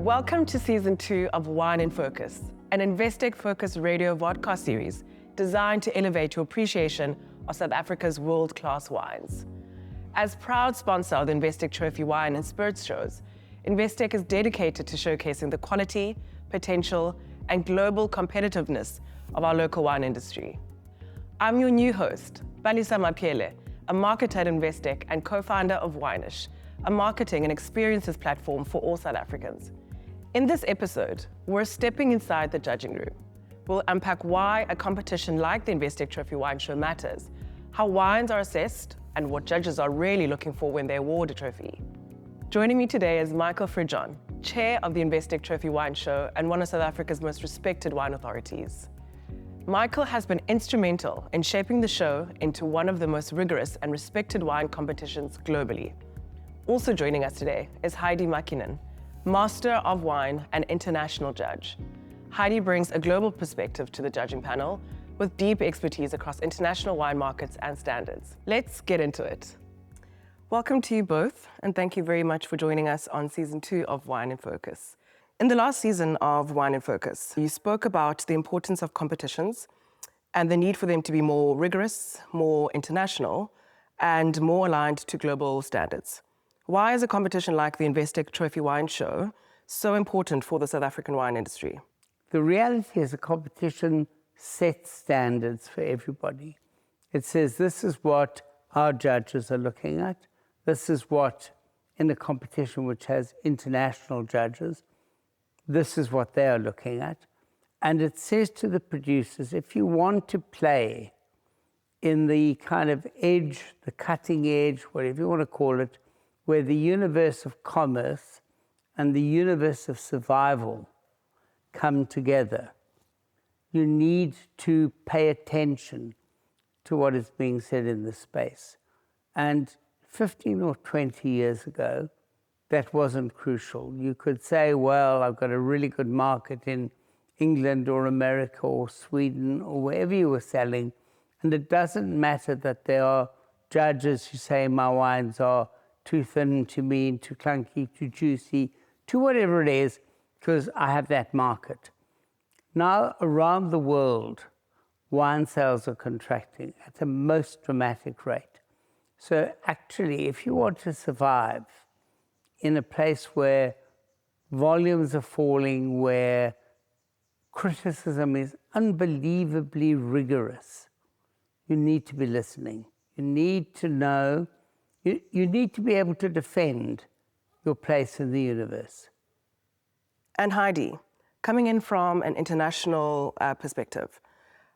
Welcome to Season 2 of Wine in Focus, an Investec-focused radio vodka series designed to elevate your appreciation of South Africa's world-class wines. As proud sponsor of the Investec Trophy Wine and Spirits shows, Investec is dedicated to showcasing the quality, potential, and global competitiveness of our local wine industry. I'm your new host, Palesa Mapheelle, a marketer at Investec and co-founder of Wineish, a marketing and experiences platform for all South Africans. In this episode, we're stepping inside the judging room. We'll unpack why a competition like the Investec Trophy Wine Show matters, how wines are assessed, and what judges are really looking for when they award a trophy. Joining me today is Michael Fridjhon, chair of the Investec Trophy Wine Show and one of South Africa's most respected wine authorities. Michael has been instrumental in shaping the show into one of the most rigorous and respected wine competitions globally. Also joining us today is Heidi Mäkinen, Master of Wine and International Judge. Heidi brings a global perspective to the judging panel with deep expertise across international wine markets and standards. Let's get into it. Welcome to you both, and thank you very much for joining us on Season 2 of Wine in Focus. In the last season of Wine in Focus, you spoke about the importance of competitions and the need for them to be more rigorous, more international, and more aligned to global standards. Why is a competition like the Investec Trophy Wine Show so important for the South African wine industry? The reality is a competition sets standards for everybody. It says this is what our judges are looking at. This is what, in a competition which has international judges, this is what they are looking at. And it says to the producers, if you want to play in the kind of edge, the cutting edge, whatever you want to call it, where the universe of commerce and the universe of survival come together, you need to pay attention to what is being said in this space. And 15 or 20 years ago, that wasn't crucial. You could say, well, I've got a really good market in England or America or Sweden or wherever you were selling, and it doesn't matter that there are judges who say my wines are too thin, too mean, too clunky, too juicy, to whatever it is, because I have that market. Now, around the world, wine sales are contracting at the most dramatic rate. So actually, if you want to survive in a place where volumes are falling, where criticism is unbelievably rigorous, you need to be listening. You need to know, you need to be able to defend your place in the universe. And Heidi, coming in from an international perspective,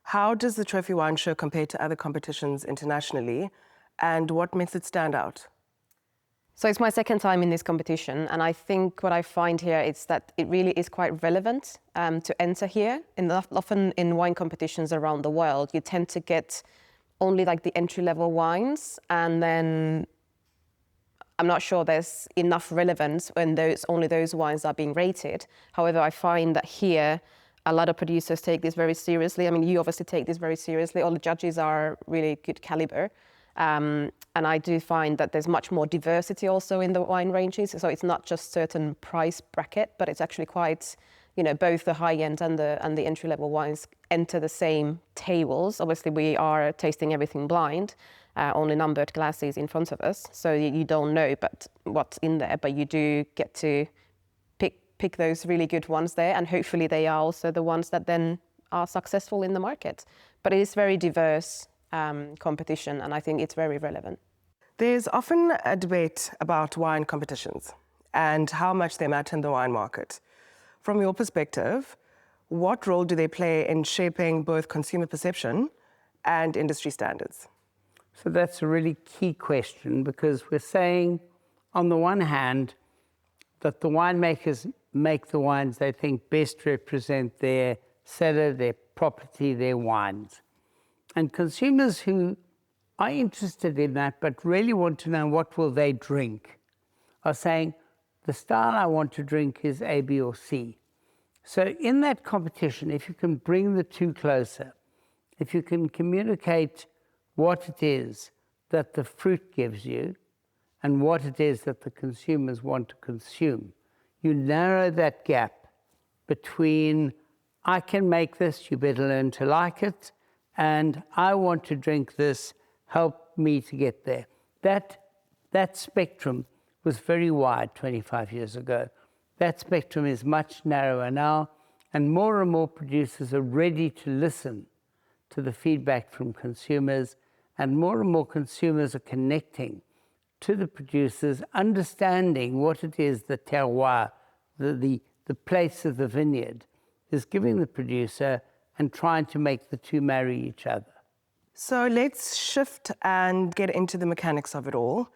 how does the Trophy Wine Show compare to other competitions internationally, and what makes it stand out? So it's my second time in this competition, and I think what I find here is that it really is quite relevant to enter here. Often in wine competitions around the world, you tend to get only like the entry-level wines, and then I'm not sure there's enough relevance when only those wines are being rated. However, I find that here, a lot of producers take this very seriously. I mean, you obviously take this very seriously. All the judges are really good caliber. And I do find that there's much more diversity also in the wine ranges. So it's not just certain price bracket, but it's actually quite, both the high end and the entry-level wines enter the same tables. Obviously, we are tasting everything blind. Only numbered glasses in front of us, so you don't know what's in there, but you do get to pick those really good ones there, and hopefully they are also the ones that then are successful in the market. But it is very diverse competition, and I think it's very relevant. There's often a debate about wine competitions and how much they matter in the wine market. From your perspective, what role do they play in shaping both consumer perception and industry standards? So that's a really key question, because we're saying, on the one hand, that the winemakers make the wines they think best represent their cellar, their property, their wines. And consumers who are interested in that but really want to know what will they drink are saying, the style I want to drink is A, B, or C. So in that competition, if you can bring the two closer, if you can communicate what it is that the fruit gives you and what it is that the consumers want to consume, you narrow that gap between, I can make this, you better learn to like it, and I want to drink this, help me to get there. That spectrum was very wide 25 years ago. That spectrum is much narrower now, and more producers are ready to listen to the feedback from consumers, and more consumers are connecting to the producers, understanding what it is the terroir, the place of the vineyard, is giving the producer, and trying to make the two marry each other. So let's shift and get into the mechanics of it all.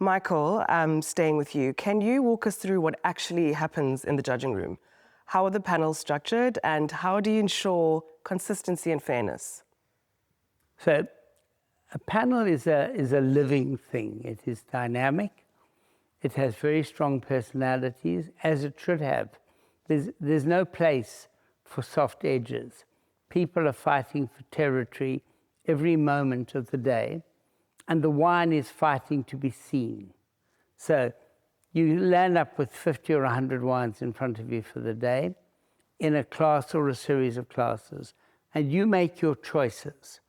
Michael, staying with you, can you walk us through what actually happens in the judging room? How are the panels structured, and how do you ensure consistency and fairness? So a panel is a living thing. It is dynamic. It has very strong personalities, as it should have. There's no place for soft edges. People are fighting for territory every moment of the day, and the wine is fighting to be seen. So you land up with 50 or 100 wines in front of you for the day in a class or a series of classes, and you make your choices.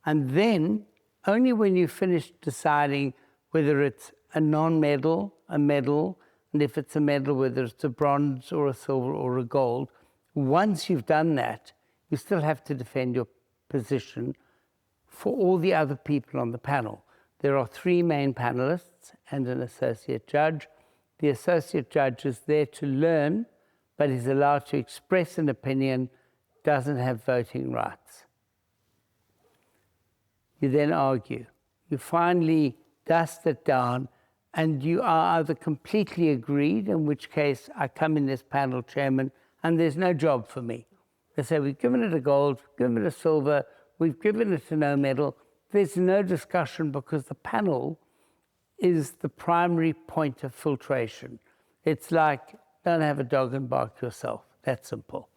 And then, only when you finish deciding whether it's a non-medal, a medal, and if it's a medal, whether it's a bronze or a silver or a gold, once you've done that, you still have to defend your position for all the other people on the panel. There are 3 main panelists and an associate judge. The associate judge is there to learn, but is allowed to express an opinion, doesn't have voting rights. You then argue. You finally dust it down, and you are either completely agreed, in which case I come in as panel chairman, and there's no job for me. They say, we've given it a gold, we've given it a silver, we've given it a no medal. There's no discussion, because the panel is the primary point of filtration. It's like, don't have a dog and bark yourself. That's simple.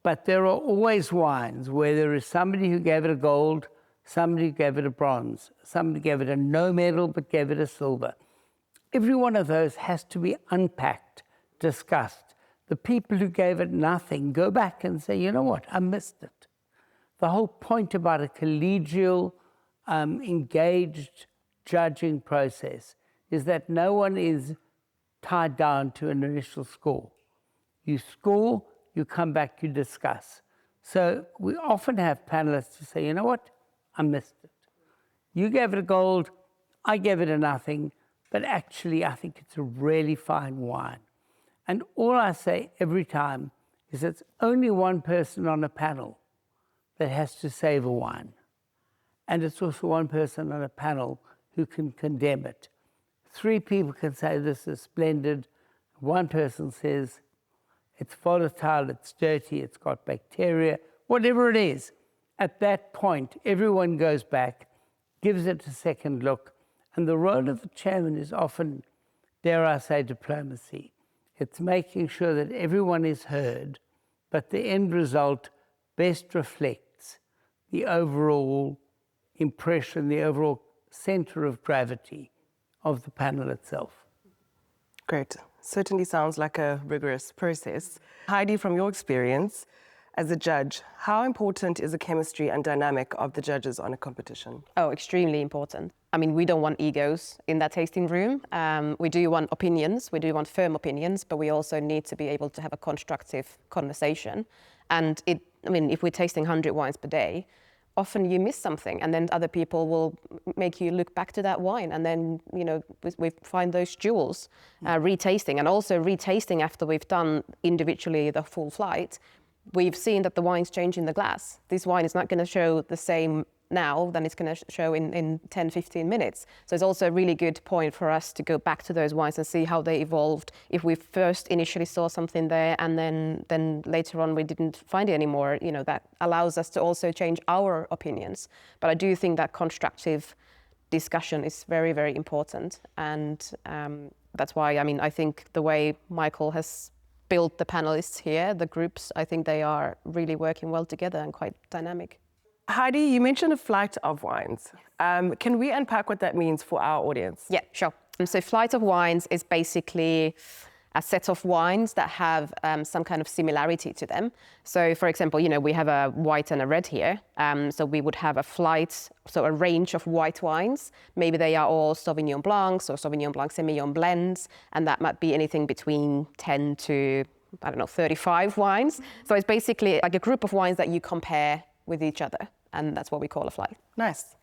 But there are always wines where there is somebody who gave it a gold, somebody who gave it a bronze, somebody gave it a no medal but gave it a silver. Every one of those has to be unpacked, discussed. The people who gave it nothing go back and say, you know what, I missed it. The whole point about a collegial, engaged judging process is that no one is tied down to an initial score. You score, you come back, you discuss. So we often have panelists who say, you know what, I missed it. You gave it a gold, I gave it a nothing, but actually I think it's a really fine wine. And all I say every time is it's only one person on a panel that has to save a wine. And it's also one person on a panel who can condemn it. 3 people can say this is splendid. One person says it's volatile, it's dirty, it's got bacteria, whatever it is. At that point, everyone goes back, gives it a second look, and the role of the chairman is often, dare I say, diplomacy. It's making sure that everyone is heard, but the end result best reflects the overall impression, the overall center of gravity of the panel itself. Great. Certainly sounds like a rigorous process. Heidi, from your experience as a judge, how important is the chemistry and dynamic of the judges on a competition? Oh, extremely important. I mean, we don't want egos in that tasting room. We do want opinions, we do want firm opinions, but we also need to be able to have a constructive conversation. And if we're tasting 100 wines per day, often you miss something, and then other people will make you look back to that wine, and then we find those jewels. Retasting, and also retasting after we've done individually the full flight, we've seen that the wine's change in the glass. This wine is not going to show the same now than it's going to show in 10-15 minutes. So it's also a really good point for us to go back to those wines and see how they evolved. If we first initially saw something there and then later on we didn't find it anymore, that allows us to also change our opinions. But I do think that constructive discussion is very, very important. And that's why, I think the way Michael has built the panelists here, the groups, I think they are really working well together and quite dynamic. Heidi, you mentioned a flight of wines. Can we unpack what that means for our audience? Yeah, sure. So flight of wines is basically a set of wines that have some kind of similarity to them. So for example, we have a white and a red here. So we would have a range of white wines. Maybe they are all Sauvignon Blancs or Sauvignon Blanc Semillon blends, and that might be anything between 10 to, 35 wines. So it's basically like a group of wines that you compare with each other, and that's what we call a flight. Nice.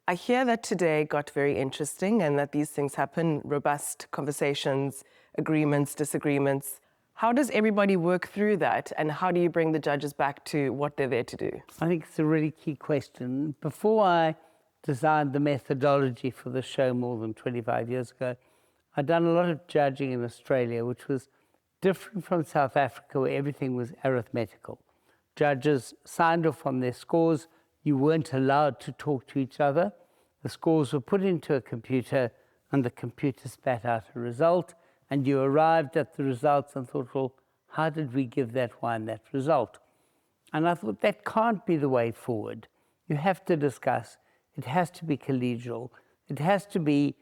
I hear that today got very interesting and that these things happen, robust conversations, agreements, disagreements. How does everybody work through that, and how do you bring the judges back to what they're there to do? I think it's a really key question. Before I designed the methodology for the show more than 25 years ago, I'd done a lot of judging in Australia, which was different from South Africa, where everything was arithmetical. Judges signed off on their scores. You weren't allowed to talk to each other. The scores were put into a computer, and the computer spat out a result, and you arrived at the results and thought, well, how did we give that wine that result? And I thought, that can't be the way forward. You have to discuss. It has to be collegial. It has to be,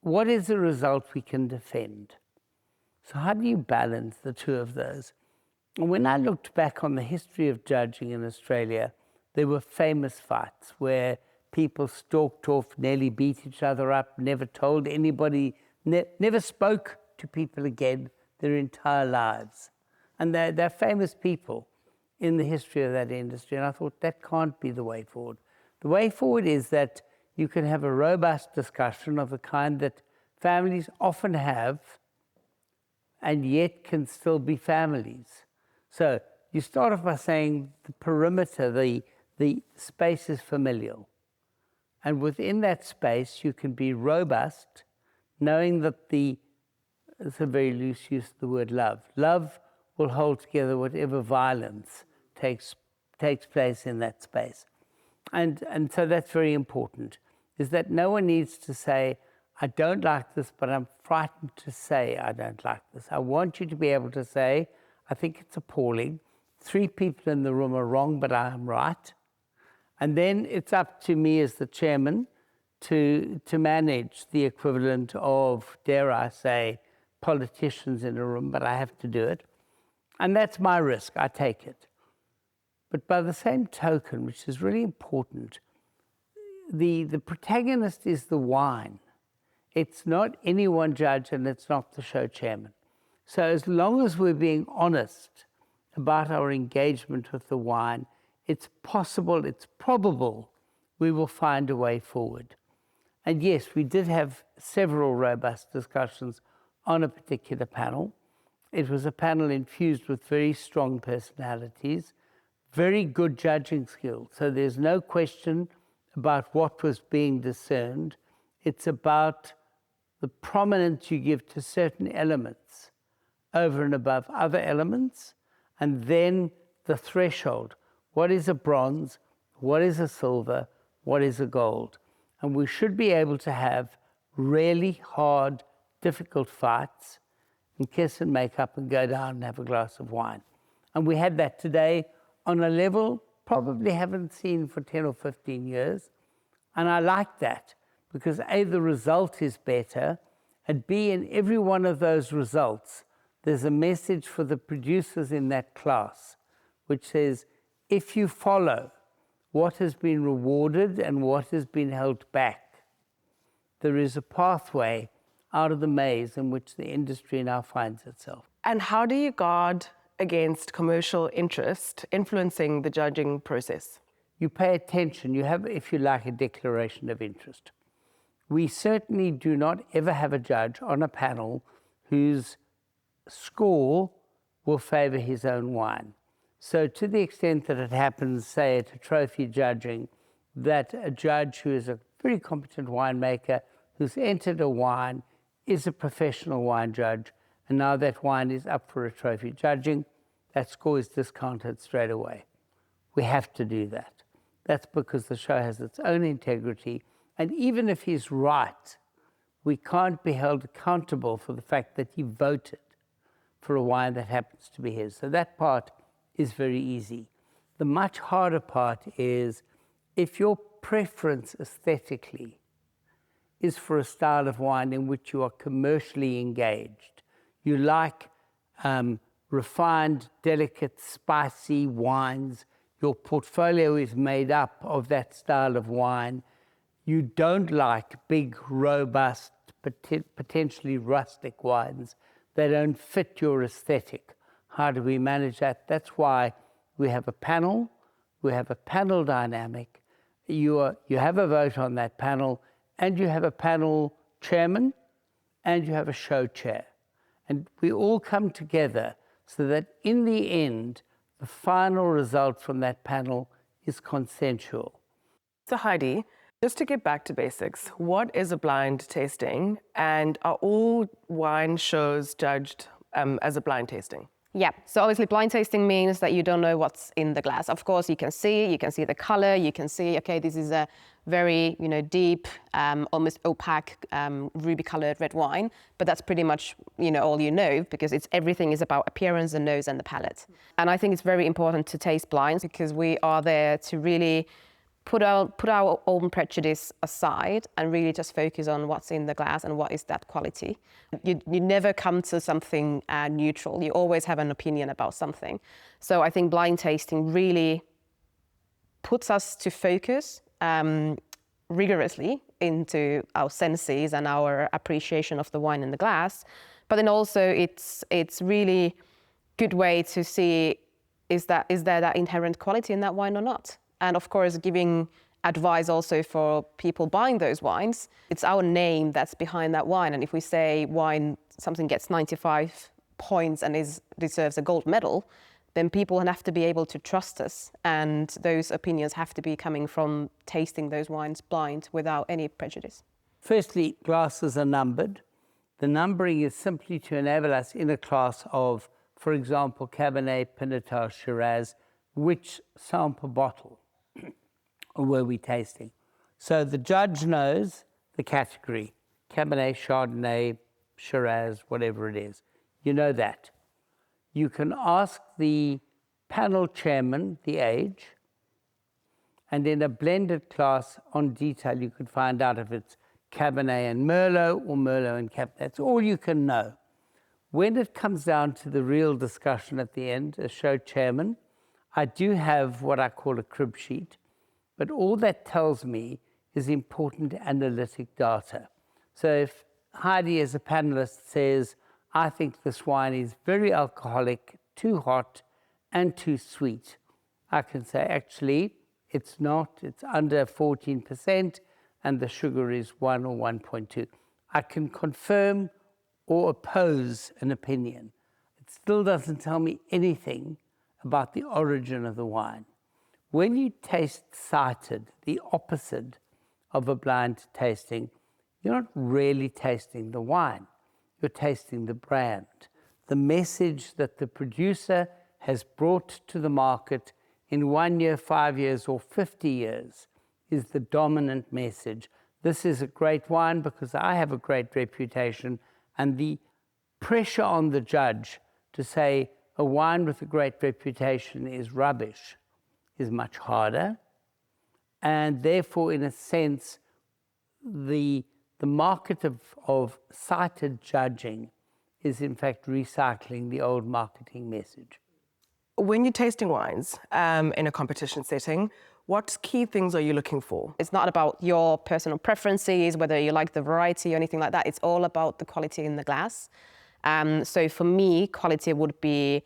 what is the result we can defend? So how do you balance the two of those? And when I looked back on the history of judging in Australia, there were famous fights where people stalked off, nearly beat each other up, never told anybody, never spoke to people again their entire lives. And they're famous people in the history of that industry. And I thought, that can't be the way forward. The way forward is that you can have a robust discussion of the kind that families often have, and yet can still be families. So you start off by saying the perimeter, the space is familial. And within that space, you can be robust, knowing that it's a very loose use of the word love. Love will hold together whatever violence takes place in that space. And so that's very important, is that no one needs to say, I don't like this, but I'm frightened to say I don't like this. I want you to be able to say, I think it's appalling. 3 people in the room are wrong, but I am right. And then it's up to me as the chairman to manage the equivalent of, dare I say, politicians in a room, but I have to do it. And that's my risk, I take it. But by the same token, which is really important, the protagonist is the wine. It's not any one judge, and it's not the show chairman. So as long as we're being honest about our engagement with the wine, it's possible, it's probable we will find a way forward. And yes, we did have several robust discussions on a particular panel. It was a panel infused with very strong personalities, very good judging skills. So there's no question about what was being discerned. It's about the prominence you give to certain elements over and above other elements, and then the threshold. What is a bronze? What is a silver? What is a gold? And we should be able to have really hard, difficult fights and kiss and make up and go down and have a glass of wine. And we had that today on a level probably haven't seen for 10 or 15 years. And I like that because A, the result is better, and B, in every one of those results, there's a message for the producers in that class, which says, if you follow what has been rewarded and what has been held back, there is a pathway out of the maze in which the industry now finds itself. And how do you guard against commercial interest influencing the judging process? You pay attention. You have, if you like, a declaration of interest. We certainly do not ever have a judge on a panel whose score will favor his own wine. So to the extent that it happens, say, at a trophy judging, that a judge who is a very competent winemaker who's entered a wine is a professional wine judge, and now that wine is up for a trophy judging, that score is discounted straight away. We have to do that. That's because the show has its own integrity, and even if he's right, we can't be held accountable for the fact that he voted for a wine that happens to be his. So that part is very easy. The much harder part is if your preference aesthetically is for a style of wine in which you are commercially engaged, you like refined, delicate, spicy wines, your portfolio is made up of that style of wine. You don't like big, robust, potentially rustic wines. They don't fit your aesthetic. How do we manage that? That's why we have a panel. We have a panel dynamic. You have a vote on that panel, and you have a panel chairman, and you have a show chair. And we all come together so that in the end, the final result from that panel is consensual. So Heidi, just to get back to basics, what is a blind tasting, and are all wine shows judged as a blind tasting? Yeah, so obviously blind tasting means that you don't know what's in the glass. Of course, you can see the color, you can see, okay, this is a very, deep, almost opaque, ruby-colored red wine, but that's pretty much, all because everything is about appearance, the nose, and the palate. And I think it's very important to taste blind because we are there to really put our own prejudice aside and really just focus on what's in the glass and what is that quality. You never come to something neutral. You always have an opinion about something. So I think blind tasting really puts us to focus rigorously into our senses and our appreciation of the wine in the glass. But then also it's really good way to see is there that inherent quality in that wine or not. And of course, giving advice also for people buying those wines. It's our name that's behind that wine. And if we say something gets 95 points and deserves a gold medal, then people have to be able to trust us. And those opinions have to be coming from tasting those wines blind without any prejudice. Firstly, glasses are numbered. The numbering is simply to enable us in a class of, for example, Cabernet, Pinotage, Shiraz, which sample bottle were we tasting. So the judge knows the category, Cabernet, Chardonnay, Shiraz, whatever it is. You know that. You can ask the panel chairman the age, and in a blended class on detail, you could find out if it's Cabernet and Merlot or Merlot and Cabernet. That's all you can know. When it comes down to the real discussion at the end, as show chairman, I do have what I call a crib sheet, but all that tells me is important analytic data. So if Heidi as a panelist says, I think this wine is very alcoholic, too hot, and too sweet, I can say, actually, it's not. It's under 14%, and the sugar is 1 or 1.2. I can confirm or oppose an opinion. It still doesn't tell me anything about the origin of the wine. When you taste sighted, the opposite of a blind tasting, you're not really tasting the wine. You're tasting the brand, the message that the producer has brought to the market in 1 year, 5 years, or 50 years is the dominant message. This is a great wine because I have a great reputation, and the pressure on the judge to say a wine with a great reputation is rubbish is much harder. And therefore, in a sense, the market of cited judging is in fact recycling the old marketing message. When you're tasting wines in a competition setting, what key things are you looking for? It's not about your personal preferences, whether you like the variety or anything like that. It's all about the quality in the glass. So for me, quality would be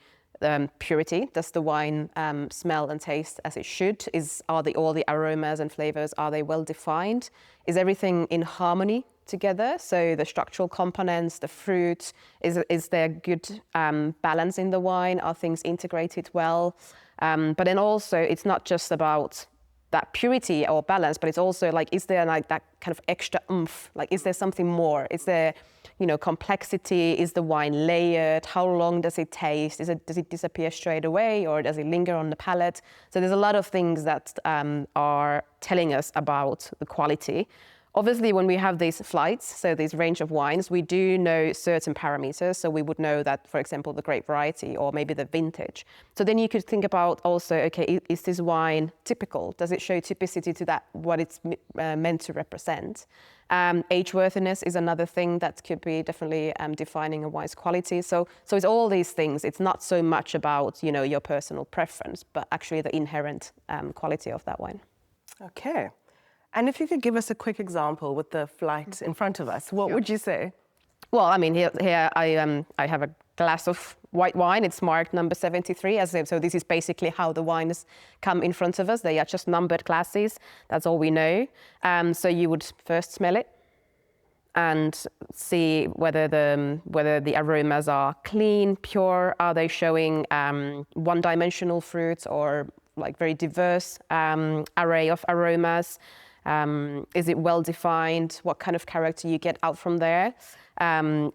purity. Does the wine smell and taste as it should? Are all the aromas and flavors, are they well defined? Is everything in harmony together? So the structural components, the fruit, is there good balance in the wine? Are things integrated well? But then also, it's not just about that purity or balance, but it's also like, is there like that kind of extra oomph? Like, is there something more? Is there, complexity? Is the wine layered? How long does it taste? Does it disappear straight away, or does it linger on the palate? So there's a lot of things that are telling us about the quality. Obviously, when we have these flights, so this range of wines, we do know certain parameters. So we would know that, for example, the grape variety or maybe the vintage. So then you could think about also, okay, is this wine typical? Does it show typicity to that, what it's meant to represent? Age-worthiness is another thing that could be definitely defining a wine's quality. So it's all these things. It's not so much about, you know, your personal preference, but actually the inherent quality of that wine. Okay. And if you could give us a quick example with the flight in front of us, what would you say? Well, I mean, here I have a glass of white wine. It's marked number 73. So this is basically how the wines come in front of us. They are just numbered glasses. That's all we know. So you would first smell it and see whether the aromas are clean, pure. Are they showing one-dimensional fruits or like very diverse array of aromas? Is it well defined? What kind of character you get out from there?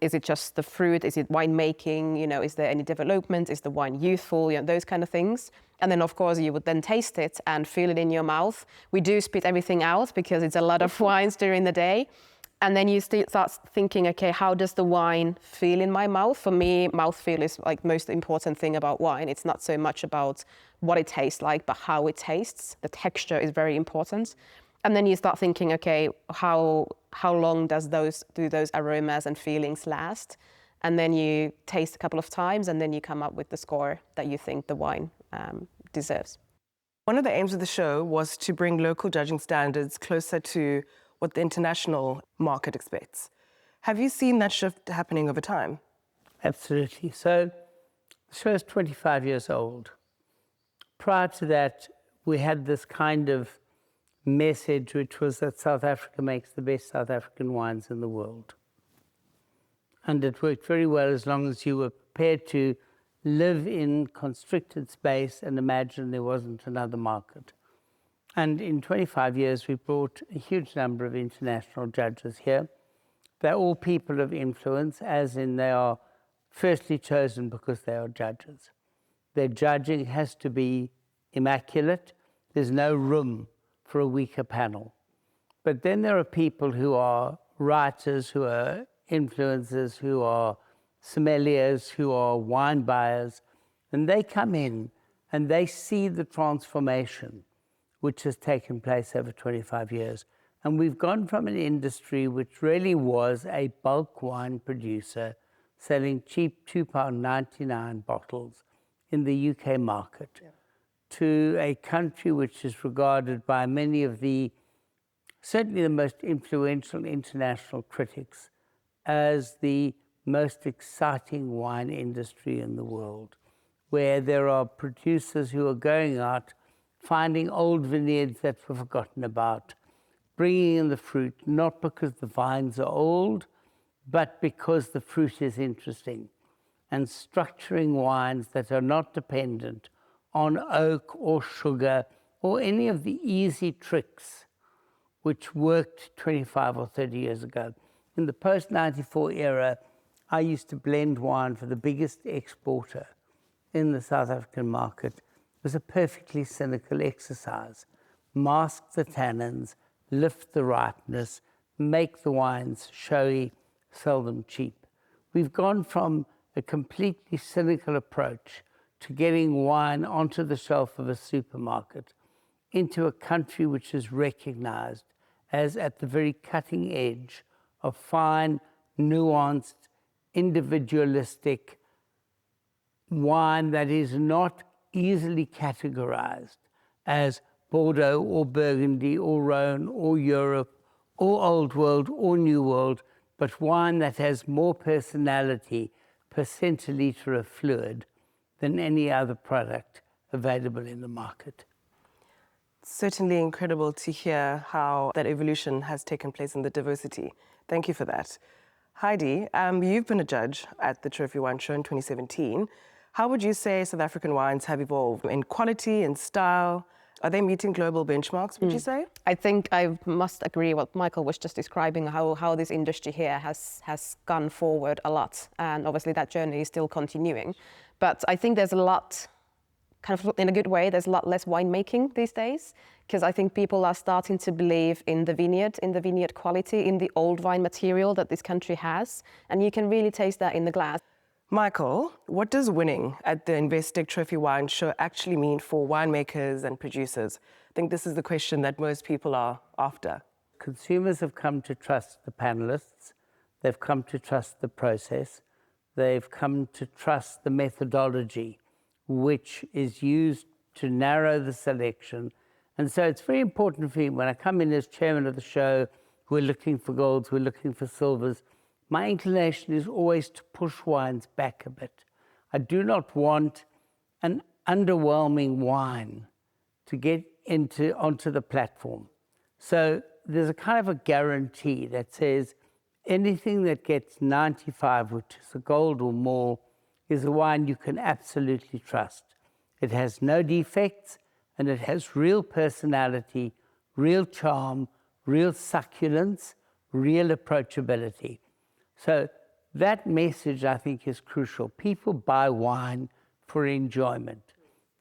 Is it just the fruit? Is it winemaking? You know, is there any development? Is the wine youthful? You know, those kind of things. And then, of course, you would then taste it and feel it in your mouth. We do spit everything out because it's a lot of wines during the day. And then you start thinking, okay, how does the wine feel in my mouth? For me, mouthfeel is like most important thing about wine. It's not so much about what it tastes like, but how it tastes. The texture is very important. And then you start thinking, okay, how long do those aromas and feelings last? And then you taste a couple of times, and then you come up with the score that you think the wine deserves. One of the aims of the show was to bring local judging standards closer to what the international market expects. Have you seen that shift happening over time? Absolutely. So the show is 25 years old. Prior to that, we had this kind of message, which was that South Africa makes the best South African wines in the world. And it worked very well as long as you were prepared to live in constricted space and imagine there wasn't another market. And in 25 years, we brought a huge number of international judges here. They're all people of influence, as in they are firstly chosen because they are judges. Their judging has to be immaculate. There's no room for a weaker panel. But then there are people who are writers, who are influencers, who are sommeliers, who are wine buyers, and they come in and they see the transformation which has taken place over 25 years. And we've gone from an industry which really was a bulk wine producer selling cheap £2.99 bottles in the UK market, to a country which is regarded by many of certainly the most influential international critics as the most exciting wine industry in the world, where there are producers who are going out, finding old vineyards that were forgotten about, bringing in the fruit, not because the vines are old, but because the fruit is interesting, and structuring wines that are not dependent on oak or sugar or any of the easy tricks which worked 25 or 30 years ago. In the post-94 era, I used to blend wine for the biggest exporter in the South African market. It was a perfectly cynical exercise. Mask the tannins, lift the ripeness, make the wines showy, sell them cheap. We've gone from a completely cynical approach to getting wine onto the shelf of a supermarket into a country which is recognized as at the very cutting edge of fine, nuanced, individualistic wine that is not easily categorized as Bordeaux or Burgundy or Rhone or Europe or Old World or New World, but wine that has more personality per centiliter of fluid than any other product available in the market. Certainly incredible to hear how that evolution has taken place in the diversity. Thank you for that. Heidi, you've been a judge at the Trophy Wine Show in 2017. How would you say South African wines have evolved in quality and style? Are they meeting global benchmarks, would you say? I think I must agree what Michael was just describing, how this industry here has gone forward a lot. And obviously that journey is still continuing. But I think there's a lot, kind of in a good way, there's a lot less winemaking these days, because I think people are starting to believe in the vineyard quality, in the old wine material that this country has. And you can really taste that in the glass. Michael, what does winning at the Investec Trophy Wine Show actually mean for winemakers and producers? I think this is the question that most people are after. consumers have come to trust the panelists, they've come to trust the process, they've come to trust the methodology which is used to narrow the selection. And so it's very important for me, when I come in as chairman of the show, we're looking for golds, we're looking for silvers. My inclination is always to push wines back a bit. I do not want an underwhelming wine to get onto the platform. So there's a kind of a guarantee that says anything that gets 95, which is a gold or more, is a wine you can absolutely trust. It has no defects, and it has real personality, real charm, real succulence, real approachability. So that message, I think, is crucial. People buy wine for enjoyment.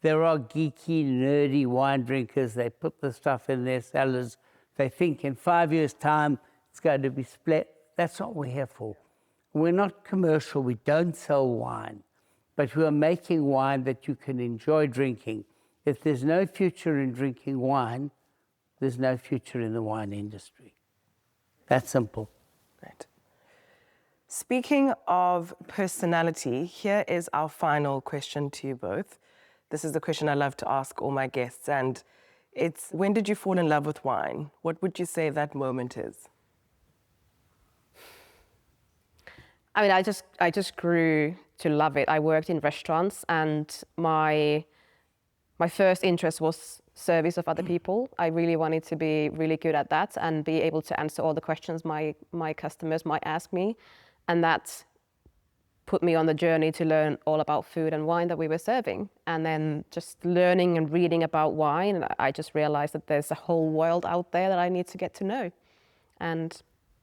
There are geeky, nerdy wine drinkers. They put the stuff in their cellars. They think in 5 years' time it's going to be split. That's not what we're here for. We're not commercial. We don't sell wine. But we are making wine that you can enjoy drinking. If there's no future in drinking wine, there's no future in the wine industry. That's simple. Right. Speaking of personality, here is our final question to you both. This is the question I love to ask all my guests, and it's, when did you fall in love with wine? What would you say that moment is? I mean, I just grew to love it. I worked in restaurants, and my first interest was service of other people. I really wanted to be really good at that and be able to answer all the questions my customers might ask me, and that put me on the journey to learn all about food and wine that we were serving. And then just learning and reading about wine, I just realized that there's a whole world out there that I need to get to know. And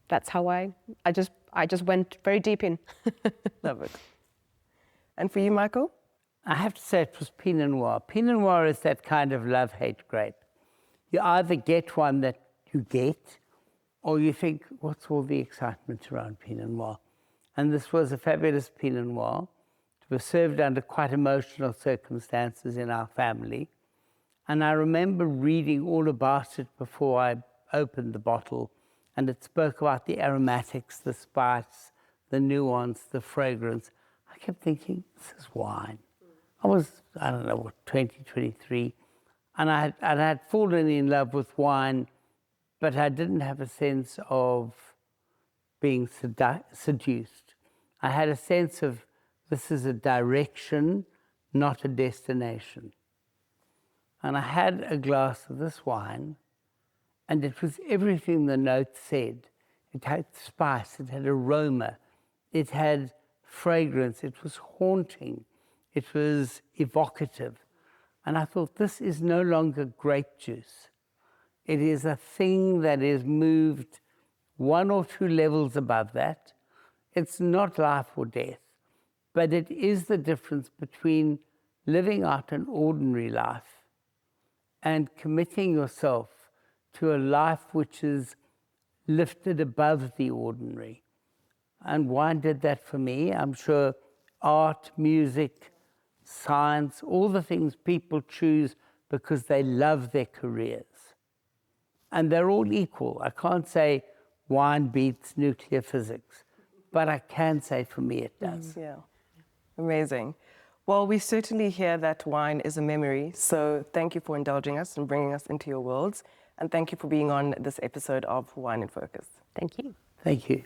that's how I just went very deep in. Love it. And for you, Michael? I have to say it was Pinot Noir. Pinot Noir is that kind of love-hate grape. You either get one that you get, or you think, what's all the excitement around Pinot Noir? And this was a fabulous Pinot Noir. It was served under quite emotional circumstances in our family. And I remember reading all about it before I opened the bottle. And it spoke about the aromatics, the spice, the nuance, the fragrance. I kept thinking, this is wine. I was, I don't know, 20, 23. And I had fallen in love with wine, but I didn't have a sense of being seduced. I had a sense of, this is a direction, not a destination. And I had a glass of this wine, and it was everything the note said. It had spice, it had aroma, it had fragrance, it was haunting, it was evocative. And I thought, this is no longer grape juice. It is a thing that is moved 1 or 2 levels above that. It's not life or death, but it is the difference between living out an ordinary life and committing yourself to a life which is lifted above the ordinary. And wine did that for me. I'm sure art, music, science, all the things people choose because they love their careers. And they're all equal. I can't say wine beats nuclear physics, but I can say for me it does. Yeah, amazing. Well, we certainly hear that wine is a memory, so thank you for indulging us and bringing us into your worlds. And thank you for being on this episode of Wine in Focus. Thank you. Thank you.